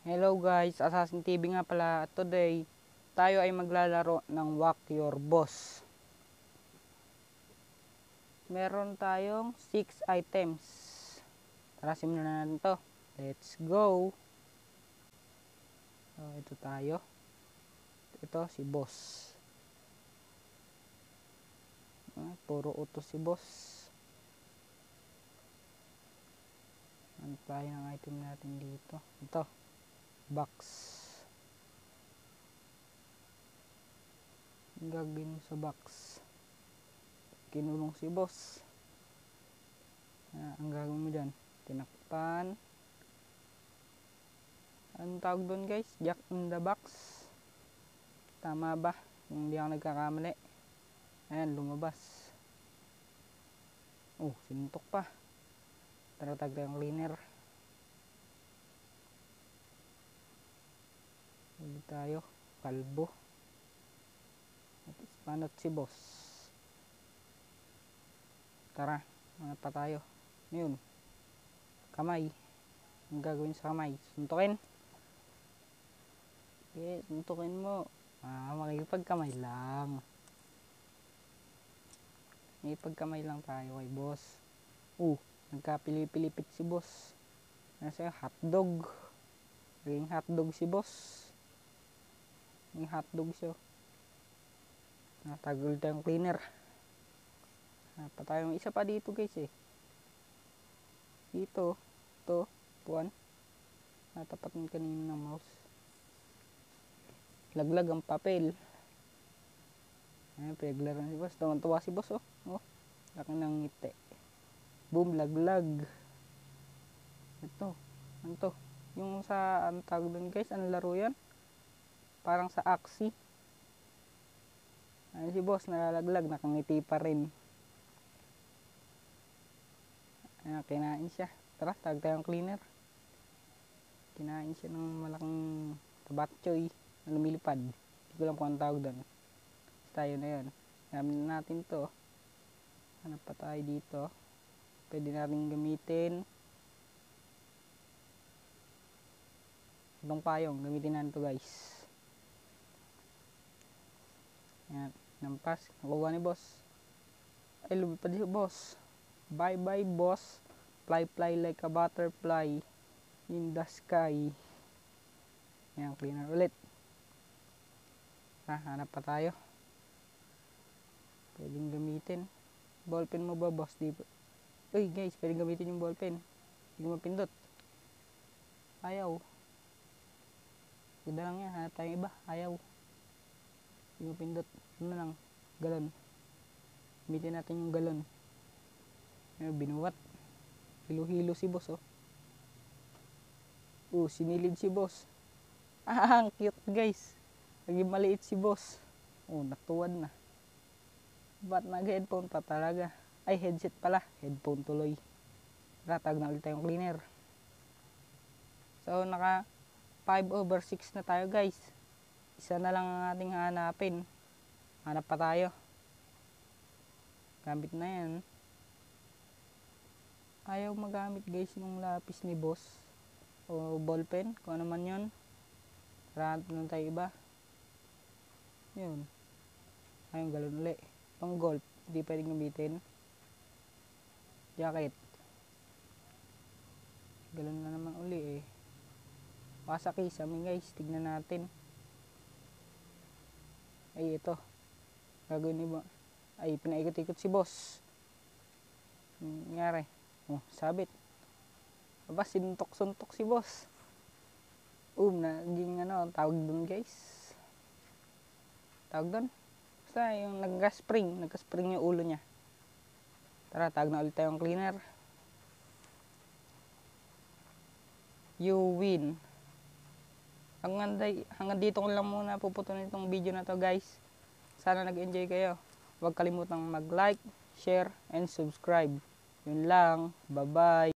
Hello guys, Assassin TV nga pala. Today, tayo ay maglalaro ng Whack Your Boss. Meron tayong 6 items. Tara, simulan na natin to. Let's go! So, ito tayo. Ito si boss. Puro utos si boss. Ano tayo ng item natin dito? Ito. Box. Ang gagawin mo sa box? Kinulong si boss. Ang gagawin mo dyan? Tinakpan. Anong tawag doon guys? Jack in the box. Tama ba? Kung hindi ako nagkakamali. Ayan, lumabas. Oh, sinuntok pa. Tara, tagtayong cleaner. Hindi tayo. Kalbo. At ispanot si boss. Tara, hanap pa tayo. Yun. Kamay. Ang gagawin sa kamay? Suntukin. Okay, suntukin mo. Makikipagkamay lang. Makikipagkamay lang tayo kay boss. Nagkapilipilipit si boss. Nasa hotdog. Naging hotdog si boss. Naging hotdog siya. Natagol tayong cleaner. Pa tayong isa pa dito guys eh. Dito. Ito. Puwan. Natapatan kanina ng mouse. Laglag ang papel. Ayan, pinaglaran si boss. Tuwan-tuwa si boss oh. Laki ng ngiti. Boom, laglag. Ito. Ano to? Yung sa, ano tawag doon guys? Ano laro yan? Parang sa Axie. Ayan si boss, nalalaglag. Nakangiti pa rin. Ayan, kinain siya. Tara, tawag tayong cleaner. Kinain siya ng malaking tabatchoy na lumilipad. Hindi ko lang kung ang tawag doon. Tayo na yun. Gamit natin to. Hanap pa tayo dito. Pwede natin gamitin. Itong payong. Gamitin natin to guys. Ayan. Nampas. Nakuha ni boss. Ay, lumipad si boss. Bye bye boss. Fly fly like a butterfly in the sky. Ayan. Cleaner ulit. Hanap pa tayo. Pwedeng gamitin. Ballpen mo ba boss? Uy guys, pwedeng gamitin yung ballpen. Hindi ko mapindot. Ayaw. Ganda lang yan. Hanap tayong iba. Ayaw. Hindi ko mapindot. Ano lang. Galon. Gamitin natin yung galon. Binuwat. Hilo-hilo si boss oh. Sinilid si boss. Ang cute guys. Naging maliit si boss. Natuwad na. Ba't nag-headphone pa talaga? Ay, headset pala. Headphone tuloy. Ratag na ulit tayong cleaner. So, naka 5/6 na tayo guys. Isa na lang ang ating hanapin. Hanap pa tayo. Gamit na yan. Ayaw magamit guys ng lapis ni boss. O ballpen. Kung ano man yun. Hanap na tayo iba. Yun. Ayun, galon ulit. Pang golf, hindi pwedeng gamitin. Jacket. Galon na naman uli eh. Wasaki sa amin guys, tignan natin. Ay, ito. Gagawin ni ba? Ay, pinaikot-ikot si boss. Nangyari. Sabit. Aba, sinuntok-suntok si boss. Naging tawag doon guys. Tawag doon. Basta yung nagka-spring yung ulo niya. Tara, tawag na ulit tayong cleaner. You win. Hanggang dito ko lang muna puputunin itong video na to guys. Sana nag-enjoy kayo. Huwag kalimutang mag-like, share, and subscribe. Yun lang. Bye-bye.